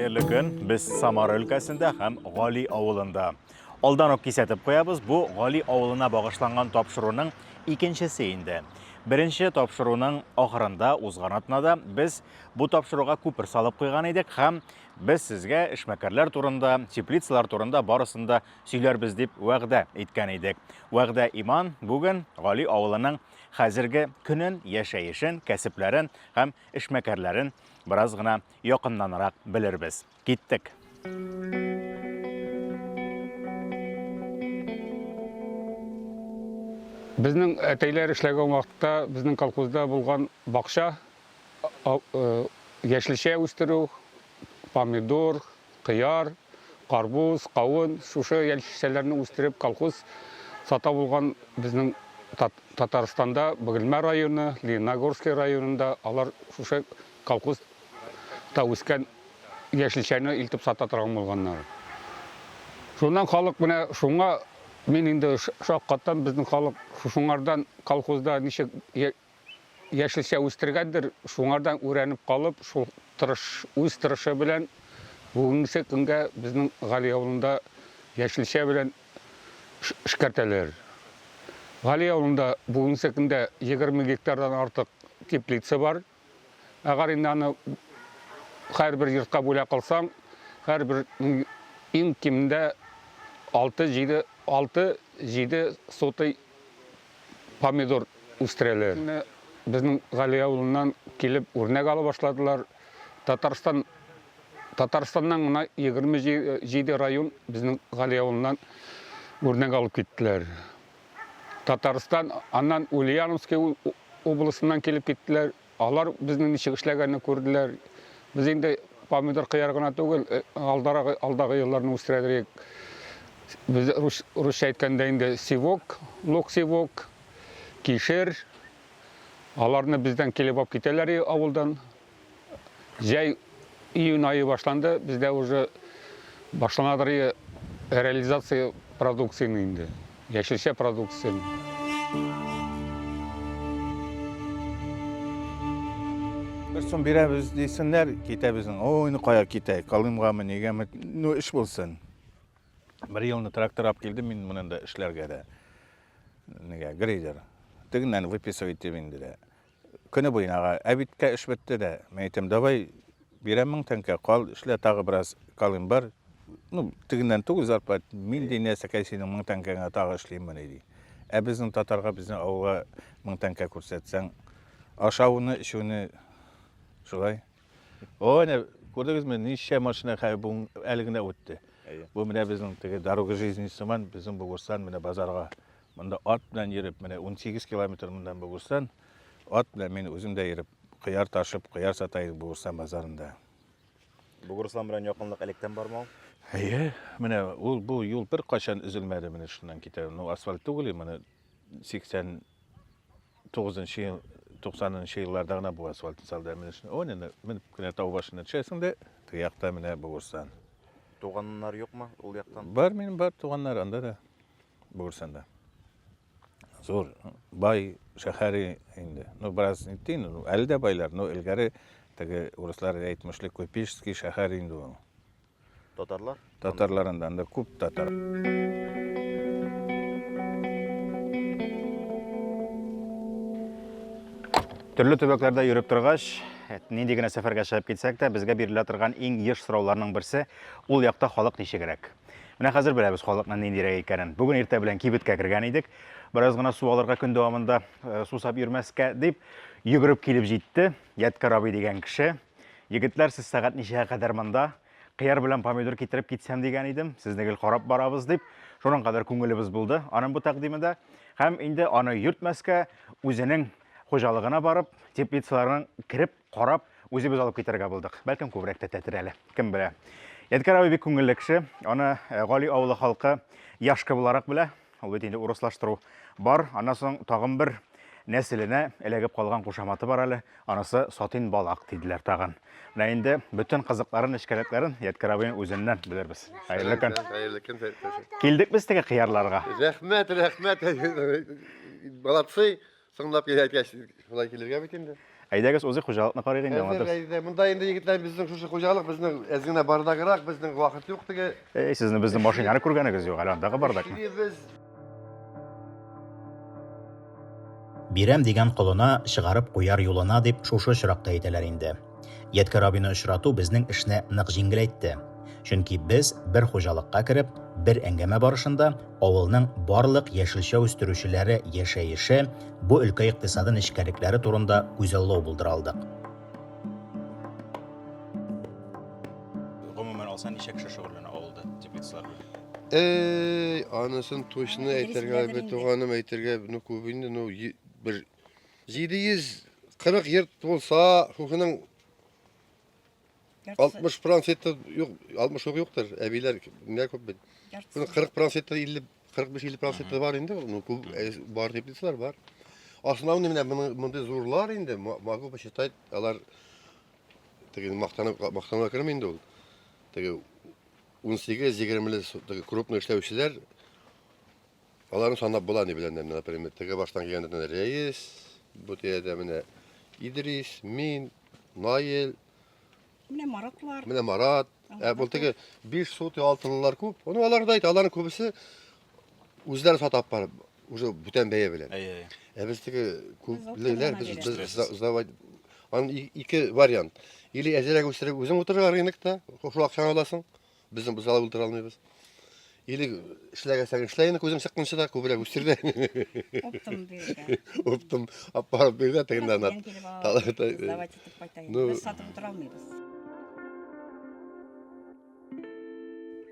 Хәерле көн. Без Самара өлкәсендә һәм Гали авылында. Алдан ук кисәтеп куябыз, бу Гали авылына багышланган тапшыруның икенчесе инде. Беренче тапшыруның ахырында узган атнада без бу тапшыруга күпер салып куйган идек һәм без сезгә эшмәкәрләр турында, теплицалар турында барысында сөйләрбез дип вәгъдә иткән идек. Вәгъдә иман, бүген Гали авылының хәзерге көнен, яшәешен, кәсепләрен һәм эшмәкәрләрен biraz гына якыннанрак белербез. Киттек. Безнең әтәйләр эшләгән вакытта безнең колхозда булган бакча, яшелчә үстерү, помидор, кыяр, карбуз, кавын, шушы яшелчәләрне үстереп колхоз сата булган безнең Татарстанда Бөгелмә районы, Лениногорский районында алар шушы колхоз та үскән яшелчәне илтеп сата торган булганнар. Шуннан халык менә шуңа мен инде шаккаттан безнең халык шуңардан колхозда ничек яшелчә үстергәндер, шуңардан үрәнеп калып, шул үз тырышы белән бүгенге көнгә безнең Гали авылында яшелчә белән эшкәртәләр. Гали авылында бүгенге көндә 20 гектардан артык теплица бар. Әгәр инде аны һәрбер йортка бүлә кылсаң, һәрбер иң кимендә 6-7 соты помидор үстерәләр. Безнең Гали авылыннан килеп үрнәк ала башладылар. Татарстаннан гына 27 район безнең Гали авылыннан үрнәк алып киттеләр. Татарстан, аннан Ульяновский облысыннан килеп киттеләр. Алар безнең ничек эшләгәнне күрделәр. Biz инде помидор кыяр гына түгел, алдагы елларны үстерәдек. Biz русча әйткәндә инде сивок, лук сивок, кишер. Аларны бездән килеп алып китәләр авылдан. Җәй июнь айы башланды, бездә уже башланадыр реализация продукцияны инде. Яшелчә продукцияны. Son birimiz desinler kitabımızın oyunu kaya kitay kalımgamı negemi no iş bulsun. Bir yılını traktör ap geldi min bunun da işlerge de nege grader. Tıgından выписывать evinde. Көне boyuna abitke iş bitti de meytem davay 1000 tenge kal işle tağı biraz kalım var. Ну tıgından 9 zarpat min dinle sakayısının 1000 tenge tağı işleyim bana idi. Bizning tatarga bizning avga 1000 tenge ko'rsatsan aşağını şunu Şulay. O ne gördünüz mü? Nişe maşına kaybın eline öttü. Bu mene bizim daroga жизни zaman bizim Bulgaristan mene bazarga. Bunda at bilen yürüp mene 18 kilometre bundan Bulgaristan. At bilen men özüm de yürüp kıyar taşıp kıyar satayım Bulgaristan bazarında. Bulgaristan bilen yakınlık elekten var mı? Heye, mene bu yol bir kaçan üzülmedi mene şundan gitar. No asfalt değil mene 89 yıl 90'ın yıllarda gana bu asfaltı saldı emin. O ne men kene tau başına çesinde tıyakta mene Bulgaristan. Туганнар yok mu ol yaktan? Var benim var tuğanlar anda da Bulgaristan'da. Zor bay şehri indi. No biraz nitin no elde baylar no ilgari tege Ruslar aytmışlık Kopiški şehri indi o. Tatarlar? Tatarlarından da kup Tatar. Төрле төбәкләрдә йөреп торгач, нинди генә сәфәргә чыгып китсәк тә, безгә бирелә торган иң еш сорауларның берсе ул якта халык ничегрәк. Менә хәзер беләбез халыкның ниндирәк икәнен. Бүген иртә белән кибеткә кергән идек. Бераз гына су алырга көн дәвамында сусап йөрмәскә дип йөгереп килеп җитте. Яткар абый дигән кеше. Егетләр, сез сәгать ничәгә кадәр монда? Кыяр белән помидор китереп китсәм дигән идем. Сезне гел карап барабыз дип. Шуның кадәр күңелебез булды. Аның бу тәкъдимендә һәм инде аны йөртмәскә үзенең хуҗалыгына барып, теплицаларның кирип, карап, үзебез алып китәргә булдык. Бәлкем күбрәк тә тәтер әле. Кем белә. Яткар абый бик күңелле кеше. Аны Гали авылы халкы яшкы буларак белә. Ул бит инде урыслаштыру бар. Аннан соң тагын бер нәселенә эләгеп калган кушаматы бар әле. Анысы сатин балак диделәр тагын. Менә инде бөтен кызыкларын, эшкәлекләрен Яткар абыйның үзеннән белербез. Хәерле көн. Хәерле көн. Килдек без теге кыярларга. Рәхмәт. Молодцы. Соңлап киләткәч. Şulay kelirge bit endi. Әйдәгез үзе хуҗалыкны карыйк инде аңа. Әйдә, монда инде егетләр безнең шушы хуҗалык безнең әзгенә бардаграк, безнең вакыт юк теге. Сезне безнең машинаны күргәнегез юк, әле андагы бардакмы? Без Бирәм дигән колына чыгарып куяр юлына дип шушы чиракта әйтәләр инде. Ядкар абыны очрату безнең эшне нык җиңеләйтте. Чөнки без бер хуҗалыкка кереп, бер әңгәмә барышында авылның барлык яшелчә үстерүчеләре яшәеше, бу өлкә икътисады нечкәлекләре турында күзаллау булдыра алдык. Гомумән алсаң ничә кеше шөгыльләнә авылда теплицалар белән? анысын точно әйтергә бит туганым әйтергә ну күп инде ну бер 740 йорт булса, шуның 60% юк, 60 юктыр. Әбиләр нә күп бит. Шуның 40% 50 45-50% бар инде. Ну күп бар теплицалар бар. Основный менә монда зурлар инде. Могу посчитать, алар теге мактанып керми инде ул. Теге 18-20 крупный эшләүчеләр аларны санап була ни белән, например, теге баштан килгәндә Рәис, бу тиядә менә Идрис, мин, Наил, менә Марат, бу теге 5 соты алтынлылар күп. Оны алар да әйт, аларның күбесе үзләре сатып барып, уже бүтән бәя белән. Без теге күплеләр без сдавать. Аны ике вариант. Или әзрәк үстереп үзең утырырга рынокта, шул акчаны аласың. Безнең без алып утыра алмыйбыз. Или эшләгәсәң эшләйне күзең чыкканчы да күбрәк үстерде. Оптым биргән. Оптым апарып бирде тегендә. Сдавать итеп кайтайын. Без сатып утыра алмыйбыз.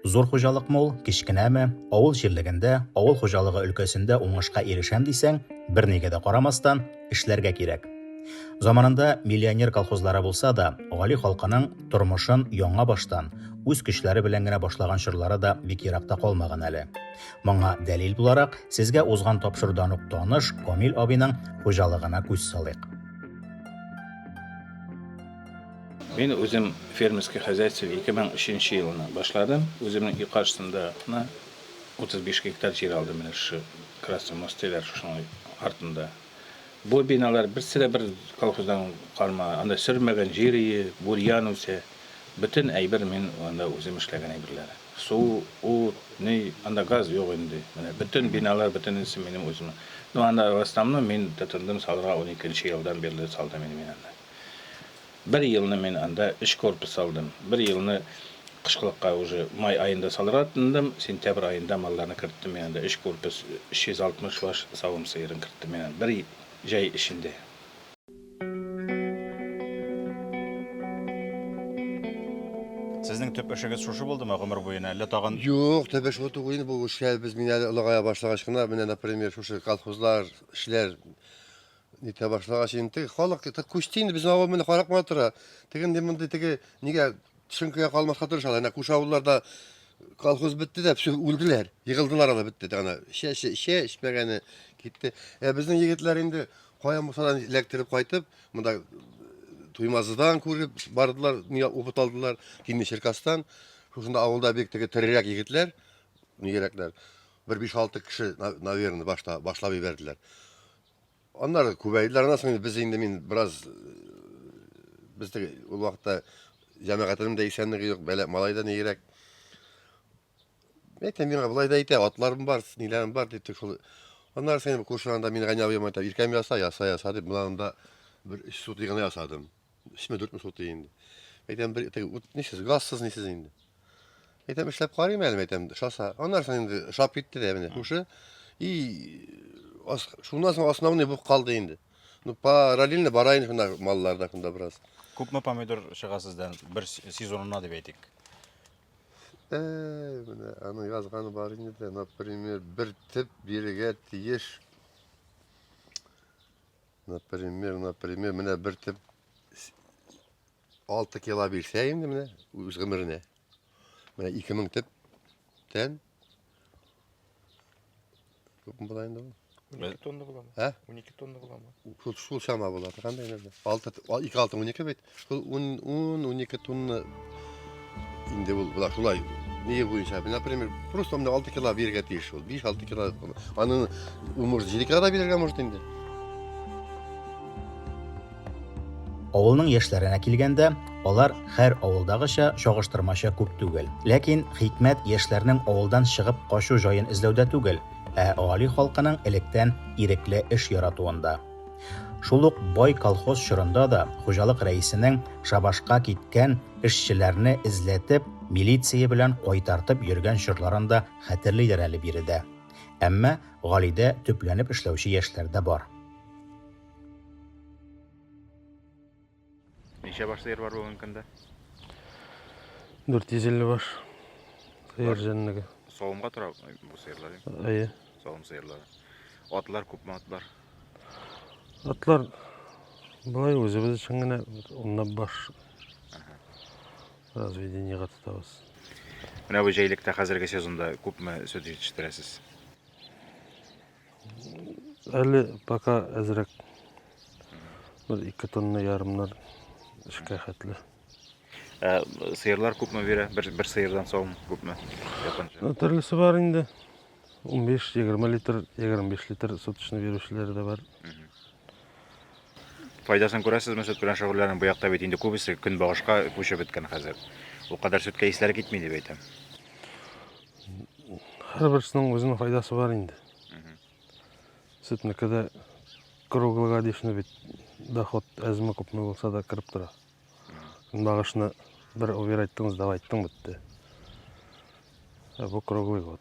Зур хуҗалык мул, кичкенәме, авыл җирлегендә, авыл хуҗалыгы өлкәсендә уңышка ирешәм дисәң, бернигә дә карамастан эшләргә кирәк. Заманында миллионер колхозлары булса да, гали халкының тормышын яңа баштан, үз көчләре белән генә башлаган чорлары да бик еракта калмаган әле. Моңа дәлил буларак, сезгә узган тапшырдан ук таныш Камил абыйның хуҗалыгына күз салыйк. Мен өзім фермерский хозяйство 2003 елына башладым. Өзімнің үй қаршысында 35 гектар жер алдым. Мен шы Красный мостелер шушының артында. Бұл биналар бірсі бір колхоздан қарма, анда сүрмеген жері, бурьян өсе, бүтін әйбір мен анда өзім ішлеген әйбірлері. Су, от, не, анда газ жоқ енді. Бүтін биналар, бүтін ісі менің өзім. Но анда растамны мен татындым салға 12 елдан берлі салды мен анда. Bir yılını men anda 3 korpus aldım. Bir yılını kışkılıkka уже may ayında salaratındım. Sentyabr ayında mallarını kırttım men anda 3 korpus 360 baş savım sıyırın kırttım men anda. Bir jay işinde. Сезнең төп эшегез шушы булдымы гомер буена? Әллә тагын Юк, тәбәш оту куйны бу эшкә без мине лагая башлагач кына, менә например, шушы колхозлар, эшләр нитә башлагач инде халык күчтин безнең авыл менә каракма тора. Теген монда теге нигә төшенкегә калмаска тырышалар. Әнә күш авылларда колхоз бетте дә, все үлделәр, егылдылар ала бетте. Ана эшмәгәне китте. Безнең егетләр инде кая мусадан эләктереп кайтып, монда Туймазыдан күреп бардылар, опыт алдылар, Кинне Черкастан. Шушында авылда бик теге терерәк егетләр, нигәрәкләр. Bir 5-6 кеше, наверное, башлап ибәрделәр. Аннары күбәйделәр, аннан без инде мин бераз без теге ул вакытта җәмәгатьнең дә исәнлеге юк, малайда нигәрәк. Әйтәм, миңа булай да әйтә, атларым бар, ниләрем бар дип шул. Аннары син кушранда мин ганяв ямайта, иркәм яса дип, монда bir 3 сот гына ясадым. 3-4 сот инде. Әйтәм, бер теге нисез, газсыз нисез инде. Әйтәм, эшләп карыйм әле, әйтәм, шаса. Аннары инде шап китте дә менә шушы. И шуннан соң основной булып калды инде. Ну параллельно барайын шунда малларда шунда бераз. күпме помидор чыга сездән бер сезонына дип әйтик? Менә аның язганы бар инде, например, бер тип бирегә тиеш. Например, менә бер тип 6 кило бирсә инде менә үз гомеренә. Менә 2000 типтән күпме була инде ул? 12 тонна буламы? 12 тонна буламы? Шул чама була, кандай инде? 2-6-12 бит. Шул 10-12 тонна инде ул була шулай. Ние буенча, например, просто менә 6 кило бирергә тиеш ул. 5-6 кило. Аны может 7 кило да бирергә может инде. Авылның яшьләренә килгәндә, алар һәр авылдагыча чагыштырмача күп түгел. Ләкин хикмәт яшьләрнең авылдан чыгып качу җаен эзләүдә түгел, ә гали халкының электән ирекле эш яратуында. Шул ук бай колхоз чорында да хуҗалык рәисенең шабашка киткән эшчеләрне эзләтеп, милиция белән кайтартып йөргән чорларын да хәтерлиләр әле биредә. Әмма галидә төпләнеп эшләүче яшьләр дә бар. Ничә баш сыер бар бүгенге көндә? 450 баш. Сыер җанлыгы. Савымга тора бу сыерлар. Әйе. Савым сыерлары. Атлар күпме атлар? Атлар былай үзебез өчен генә уннан баш разведениегә тотабыз. Менә бу җәйлектә хәзерге сезонда күпме сөт җитештерәсез? Әле пока әзрәк 1-2 тонна ярымнар эшкә хәтле. Сыерлар күпме бирә? Бер сыердан савым күпме? Японча. Төрлесе бар инде. 15-20 литр, 25 литр суточный бирүчеләр дә бар. Файдасын күрәсезме сөт белән шөгыльләнү? Бу якта бит инде күбесе көнбагышка күчеп беткән хәзер. Ул кадәр сөткә исләре китми дип әйтәм. Һәрберсенең үзенең файдасы бар инде. Сөтнеке дә круглогодичный бит доход әзме күпме булса да кирип тора. Көнбагышны бер убер айттыңыз да айттың бетте. Бу круглый год.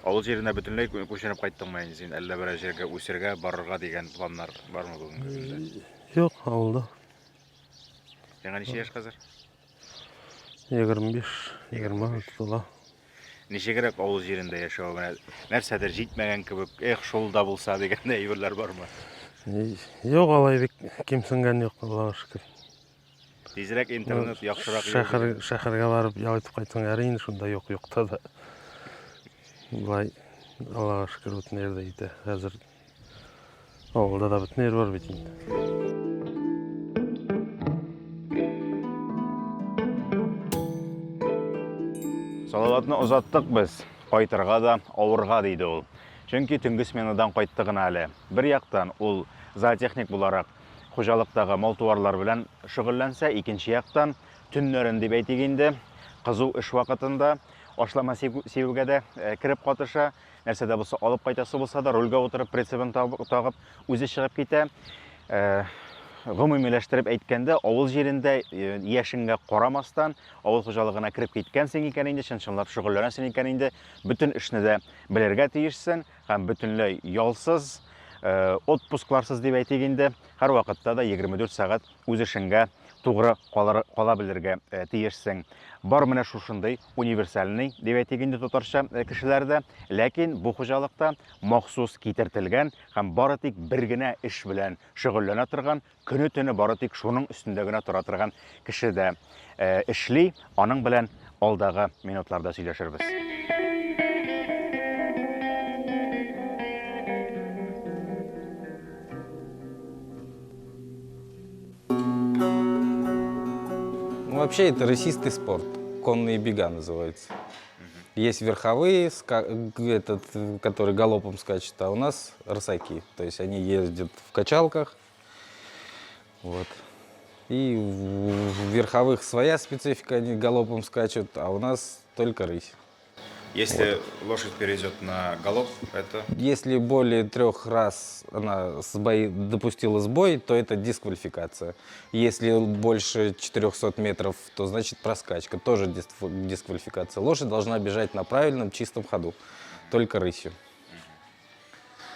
Авыл җиренә бөтенләй күченеп кайттыңмы инде син? Әллә бер җиргә үсергә, барырга дигән планнар бармы бүгенге көндә? Юк, авылда. Яңа ничә яшь хәзер? 25-20 тула. Ничегрәк авыл җирендә яшәү менә нәрсәдер җитмәгән кебек, шул да булса дигән әйберләр бармы? Юк, алай бик кимсенгән юк, Аллага шөкер. Тизрәк интернет яхшырак. Шәһәргә барып ял итеп кайтсаң, әрине шунда юкта да. Былай, Аллага шөкер, бөтен ердә итә. Хәзер авылда да бөтен ер бар бит инде. Салаватны озаттык без, кайтырга да, авырга диде ул. Чөнки төнге сменадан кайтты гына әле. Бер яктан ул зоотехник буларак хуҗалыктагы мал-туарлар белән шөгыльләнсә, икенче яктан төннәрен дип әйтик инде, кызу эш вакытында ашлама сибүгә дә кирип катыша, нәрсәдә булса алып кайтасы булса да рульгә утырып прицебын тагып үзе чыгып китә. Гомумиләштереп әйткәндә, авыл җирендә яшенгә карамастан, авыл хуҗалыгына кирип киткәнсең икән инде, чынлап шөгыльләнәсең икән инде, бөтен эшне дә белергә тиешсең һәм бөтенләй ялсыз, отпускларсыз дип әйтик инде, һәр вакытта да 24 сәгать үз эшеңгә тугры кала белергә тиешсең. Бар менә шушындый универсальный дип әйтик инде татарча кешеләрдә, ләкин бу хуҗалыкта махсус китертелгән һәм бары тик бер генә эш белән шөгыльләнә торган, көне-төне бары тик шуның өстендә генә тора торган кеше дә эшли, аның белән алдагы минутларда сөйләшербез. Вообще это рысистый спорт, конные бега называется. Есть верховые, которые галопом скачут, а у нас рысаки. То есть они ездят в качалках. Вот. И в верховых своя специфика, они галопом скачут, а у нас только рысь. Если лошадь перейдет на галоп, это... Если более 3 раз она допустила сбой, то это дисквалификация. Если больше 400 метров, то значит проскачка, тоже дисквалификация. Лошадь должна бежать на правильном чистом ходу, только рысью.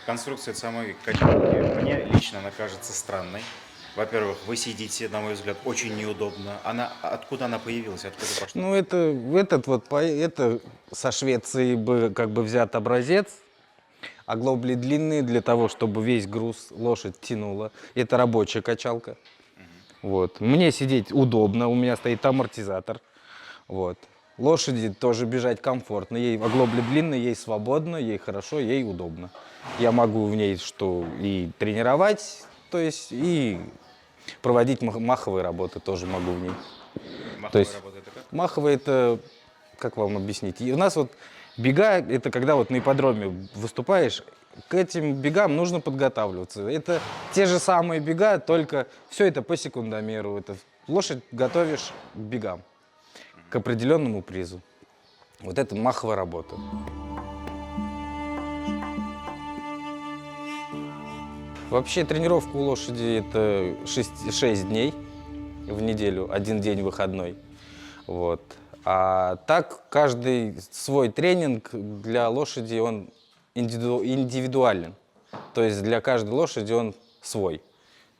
Конструкция самой качалки мне лично она кажется странной. Во-первых, вы сидите, на мой взгляд, очень неудобно. Откуда она появилась? Откуда пошла? Ну, это со Швеции бы как бы взят образец. Оглобли длинные для того, чтобы весь груз лошадь тянула. Это рабочая качалка. Вот. Мне сидеть удобно, у меня стоит амортизатор. Вот. Лошади тоже бежать комфортно. Ей оглобли длинные, ей свободно, ей хорошо, ей удобно. Я могу в ней и тренировать, то есть и проводить маховые работы тоже могу в ней. Маховые работы это как? Маховые это, как вам объяснить? И у нас вот бега, это когда вот на ипподроме выступаешь, к этим бегам нужно подготавливаться. Это те же самые бега, только все это по секундомеру. Это лошадь готовишь к бегам, к определенному призу. Вот это маховая работа. Вообще тренировка у лошади это 6 дней в неделю, 1 день выходной. Вот. А так каждый свой тренинг для лошади он индивидуален. То есть для каждой лошади он свой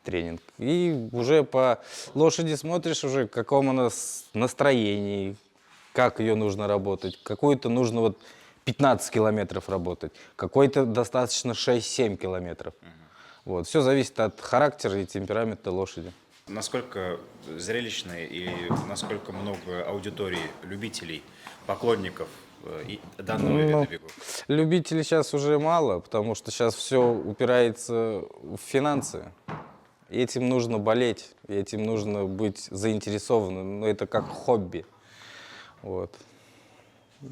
тренинг. И уже по лошади смотришь уже, в каком она настроении, как ее нужно работать. Какую-то нужно вот 15 километров работать, какой-то достаточно 6-7 километров. Вот. Все зависит от характера и темперамента лошади. Насколько зрелищные и насколько много аудитории, любителей, поклонников данного вида бегов? Любителей сейчас уже мало, потому что сейчас все упирается в финансы. И этим нужно болеть, и этим нужно быть заинтересованным. Но это как хобби. Вот.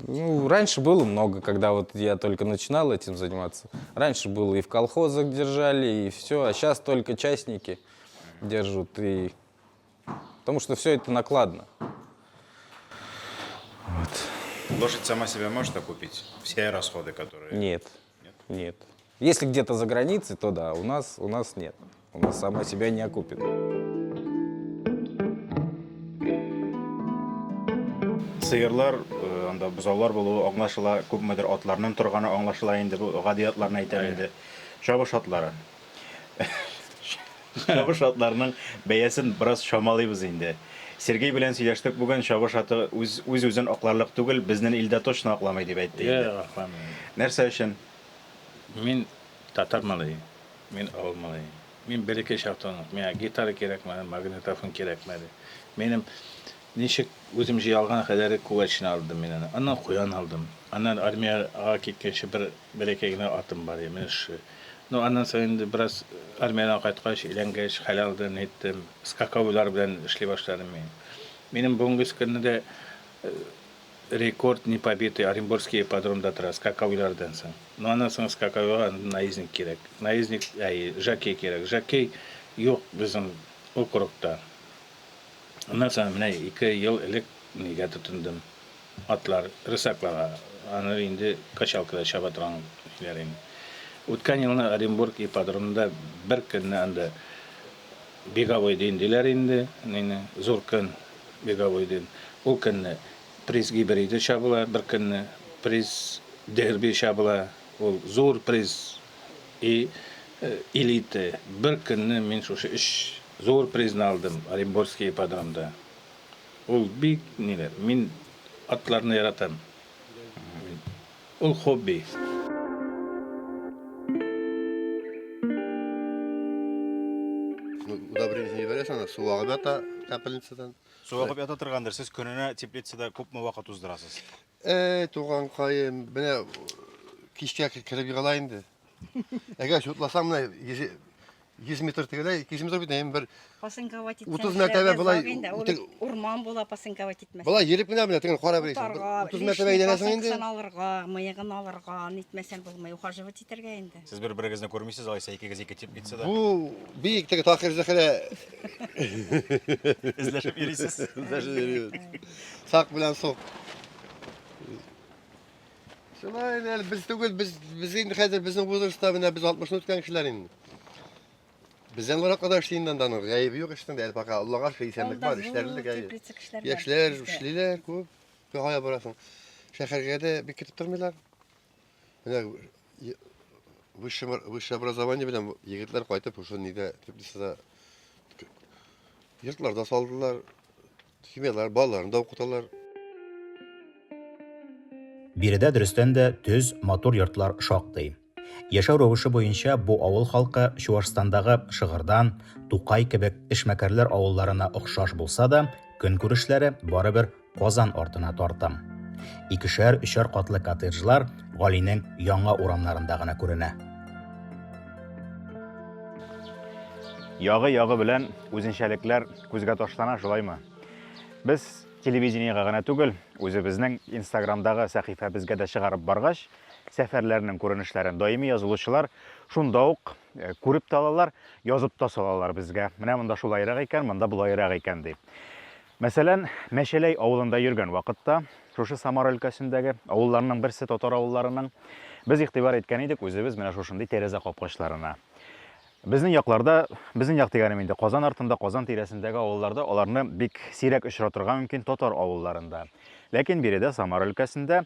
Ну, раньше было много, когда вот я только начинал этим заниматься. Раньше было и в колхозах держали, и все. А сейчас только частники держат. И... Потому что все это накладно. Вот. Лошадь сама себя может окупить? Все расходы, которые... Нет. Нет. Если где-то за границей, то да, у нас нет. У нас сама себя не окупит. Сыерлар, анда бузаулар булуы аңлашыла, күпмедер атларның торганы аңлашыла инде, бу гадиятларны әйтәм инде. Чабыш атлары. Чабыш атларының бәясен бераз шамалыйбыз инде. Сергей белән сөйләштек бүген, чабыш аты үз-үзен акларлык түгел, безнең илдә точно акламый дип әйтте инде. Акламый. Нәрсә өчен? Мин татар малайы, мин авыл малайы. Мин береке шартаным. Миңа гитара кирәкмәде, магнитофон кирәкмәде. Минем ничек үзем җыялган кадәр кулачны алдым мин аны. Аннан куян алдым. Аннан армияга киткәнче береке генә атым бар иде. Ну, аннан соң инде бераз армиядан кайткач, өйләнгәч, хәлалдан иттем. Скаковлар белән эшли башладым мин. Минем бүгенге көндә рекорд не побитый Оренбургский ипподромда тора, скаковлардан соң. Ну, аннан соң скаковларга наездник кирәк. Наездник, жокей кирәк. Жокей юк безнең округта. Ondan sonra менә 2 ел элек нигә тотындым. Атлар, рысакларга. Аны инде качалкада чаба торган кешеләр инде. Үткән елны Оренбург ипподромында бер көнне анда беговой день диләр инде. Зур көн беговой день. Ул көнне приз гибриды чабыла, бер көнне приз дерби чабыла. Ул зур приз и элита. Бер көнне мин шушы 3 зур призны алдым Оренбургский ипподромда. Ул бик ниләр. Мин атларны яратам. Ул хобби. Удобрение не бересің, суға бата тәпілінсіден. Суга ята торгандыр. Сез көненә теплицада күпме вакыт уздырасыз? Туған қайым, менә кичкә кіріп йығалайынды. Әгәр шутласам, менә 100 метр тегеләй, 200 метр битнәем бер. Пасынковать 30 мәртәбә булай. Урман була пасынковать итмәс. Булай йөреп кенә менә теген карап йөрисең. 30 мәртәбә әйләнәсең инде. Алырга, мыегын алырга, нитмәсән булмый, ухаживать итәргә инде. Сез бер-берегезне күрмисез, алайса икегез ике тип китсә дә. Бу бик теге тахир зәхәрә. Эзләшеп йөрисез. Сак белән сок. Шулай әле без түгел, без инде хәзер безнең возрастта менә без 60 үткән кешеләр инде. Bizden olarak kadar şeyinden danır. Gaybi yok işte değil. Bak Allah'a şey senlik var. İşlerlik gaybi. Yaşlar, işliler, kup. Bir haya burasın. Şehirde bir kitap durmuyorlar. Yani высшее образование bilen yigitler kayıtıp şu nide Tbilisi'de yurtlarda saldılar. Kimyalar, ballarını da okutalar. Биредә дөрестән дә төз, матур йортлар шактый. Яшәү рәвеше буенча бу авыл халкы Чуашстандагы Шыгырдан, Тукай кебек эшмәкәрләр авылларына охшаш булса да, көнкүрешләре барыбер Казан артына тартым. 2-3 катлы коттеджлар Галинең яңа урамнарында гына күренә. Ягы белән үзенчәлекләр күзгә ташлана, шулаймы? Без телевидениегә гына түгел, үзебезнең Инстаграмдагы сәхифәбезгә дә чыгарып баргач, сәфәрләренең күренешләрен даими язылучылар шунда ук күреп тә алалар, язып та салалар безгә. Менә монда шулайрак икән, монда булайрак икән дип. Мәсәлән, Мәшәләй авылында йөргән вакытта, шушы Самар өлкәсендәге авылларның берсе татар авылларының без игътибар иткән идек үзебез менә шушындый тәрәзә капкачларына. Безнең якларда, безнең як дигәнем инде Казан артында, Казан тирәсендәге авылларда аларны бик сирәк очратырга мөмкин татар авылларында. Ләкин биредә Самар өлкәсендә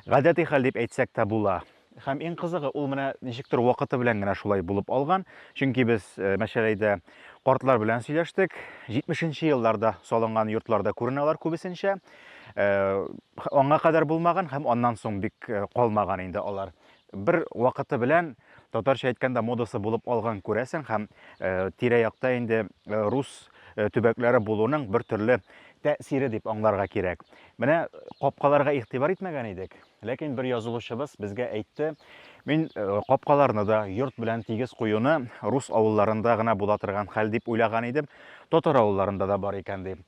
гадәти хәл дип әйтсәк тә була. Һәм иң кызыгы ул менә ничектер вакыты белән генә шулай булып алган. Чөнки без Мәшәләйдә картлар белән сөйләштек. 70нче елларда салынган йортларда күренәләр күбесенчә. Аңа кадәр булмаган һәм аннан соң бик калмаган инде алар. Бер вакыты белән татарча әйткәндә модасы булып алган күрәсең һәм тирә-якта инде рус төбәкләре булуның бер төрле тәэсире дип аңларга кирәк. Менә капкаларга игътибар итмәгән идек. Ләкин бер язылучыбыз безгә әйтте, мин капкаларны да йорт белән тигез куюны рус авылларында гына була торган хәл дип уйлаган идем, татар авылларында да бар икән дип.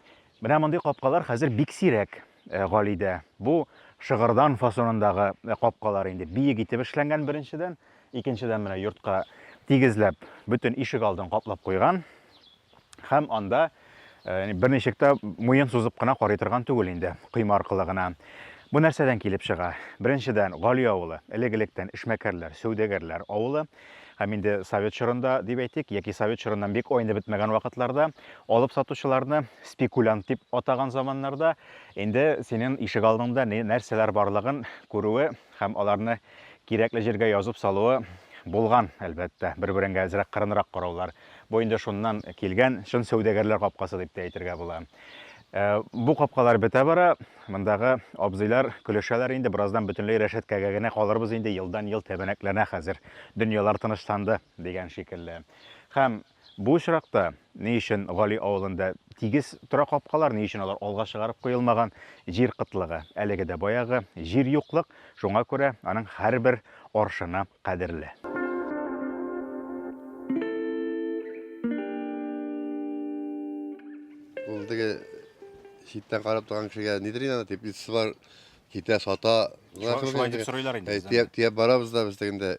Менә мондый капкалар хәзер бик сирәк Галидә. Бу шыгырдан фасонындагы капкалар инде биек итеп эшләнгән беренчедән, икенчедән менә йортка тигезләп бөтен ишек алдын каплап куйган. Һәм анда берничек тә муен сузып кына карый торган түгел инде, кыйма аркылы гына. Бу нәрсәдән килеп чыга? Беренчедән Гали авылы, элек-электән эшмәкәрләр, сәүдәгәрләр авылы. Һәм инде Совет чорында дип әйтик, яки Совет чорыннан бик айнып бетмәгән вакытларда алып сатучыларны спекулянт дип атаган заманнарда инде синең ишек алдыңда нәрсәләр барлыгын күрүе һәм аларны кирәкле җиргә язып салуы булган, әлбәттә. Бер-береңгә әзрәк кырынрак караулар. Бу инде шуннан килгән шун сәүдәгәрләр капкасы дип тә әйтергә була. Бу капкалар бетә бара, мондагы абзыйлар көлешәләр инде бераздан бөтенләй рәшәткәгә генә калырбыз инде, елдан-ел тәбәнәкләнә хәзер. Дөньялар тынычланды дигән шикелле. Һәм бу очракта ни өчен Гали авылында тигез тора капкалар, ни өчен алар алга чыгарып куелмаган җир кытлыгы, әлеге дә баягы җир юклык, шуңа күрә аның һәрбер аршыны кадерле. Ул теге читтән карап торган кешегә нидер инде теплицасы бар, китә сата. Шулай дип сорыйлар инде. Тиеп барабыз да без дегендә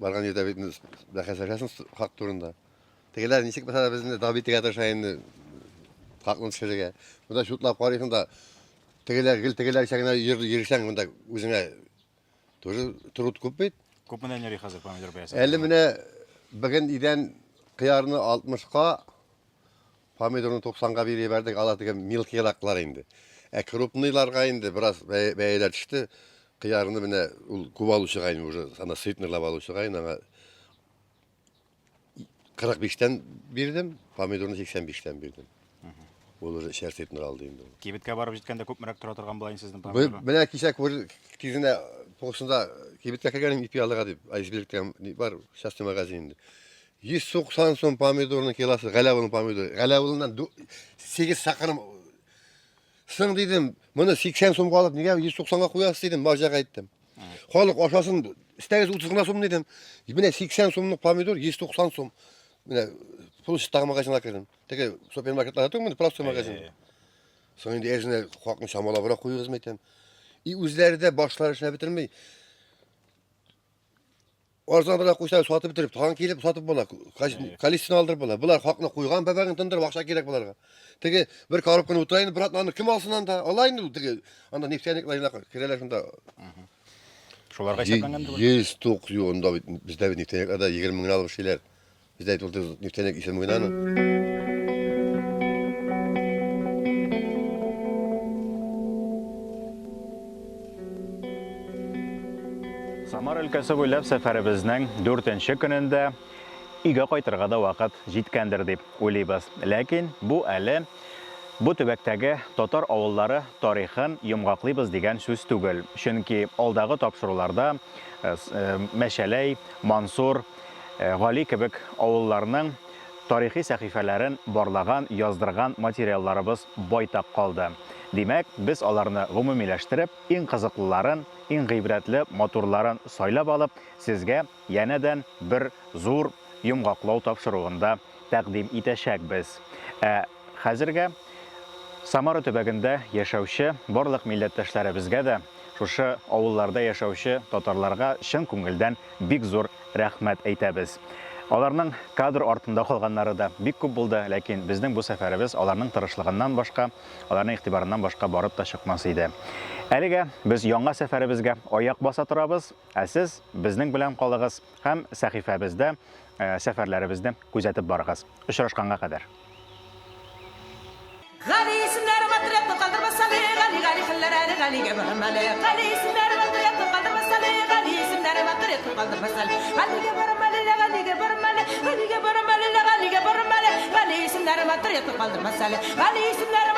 барган yerdə бит бәхәсләшәсен хак турында. Тегеләр ничек булса безне Давидга ташайны хакны төшерергә. Монда шутлап карыйсың да тегеләр чагына йөрсәң монда үзеңә тоже труд күп бит. Күп менә йөри хәзер помидор бәясе. Әле менә бүген идән кыярны 60-ка, помидорны 90-га бирә бердек, ала дигән мелкийлаклар инде. Крупныйларга инде бераз бәяләр төште. Кыярны менә ул күп алучыга инде уже ана сытнырлап алучыга инде 45-тән бирдем, помидорны 85-тән бирдем. Ул уже шәрсетнер алды инде. Кибеткә барып җиткәндә күпмерәк тора торган була инде сезнең помидор. Менә кичә кизенә посында кибеткә кергәнем ипи алырга дип, айсбергтән бар, частный магазин инде. 190 сум помидорның килосы, Галявылның помидоры. Галявылның 8 сакрым сың дидем, моны 80 сумга алып, нигә 190-га куясыз дидем, бажага әйттем. Халык ашасын, истәгез 30 сум дидем. Менә 80 сумлык помидор 190 сум. Менә Пулчтагы магазинга кирдем. Теге супермаркетларда түгел, просто магазин. Соң инде әзенә хакны шамалабрак куйыгыз мәйтәм. И үзләре дә башлары эшләп бетермәй. Арзанрак куйса сатып бетереп, тагын килеп сатып була. Количество алдырып була. Булар хакны куйган, бәбәген тындырып акча кирәк буларга. Теге бер коробканы утырайын, братны кем алсын анда? Алайын теге. Анда нефтяникларына кирәләр шунда. Шуларга исәпләнгәндер. 190 да бездә нефтяникларда 20 мең алып эшләр. Bizde aytıldı neftenek isim oynanı. Самар өлкәсе буйлап сәфәребезнең 4нче көнендә өйгә кайтырга да вакыт җиткәндер дип уйлыйбыз. Ләкин бу әле бу төбәктәге татар авыллары тарихын йомгаклыйбыз дигән сүз түгел. Чөнки алдагы тапшыруларда Мәшәләй, Мансур, Гали кебек авылларның тарихи сәхифәләрен барлаган, яздырган материалларыбыз байтак калды. Димәк, без аларны гомумиләштереп, иң кызыклыларын, иң гыйбрәтле матурларын сайлап алып, сезгә янәдән бер зур йомгаклау тапшыруында тәкъдим итәчәкбез. Хәзергә Самара төбәгендә яшәүче барлык милләттәшләребезгә дә шушы авылларда яшәүче татарларга чын күңелдән бик зур рәхмәт әйтәбез. Аларның кадр артында калганнары да бик күп булды, ләкин безнең бу сәфәребез аларның тырышлыгыннан башка, аларның игътибарыннан башка барып та чыкмас иде. Әлегә без яңа сәфәребезгә аяк баса торабыз, ә сез безнең белән калыгыз һәм сәхифәбездә сәфәрләребезне күзәтеп барыгыз. Очрашканга кадәр. Gali isimler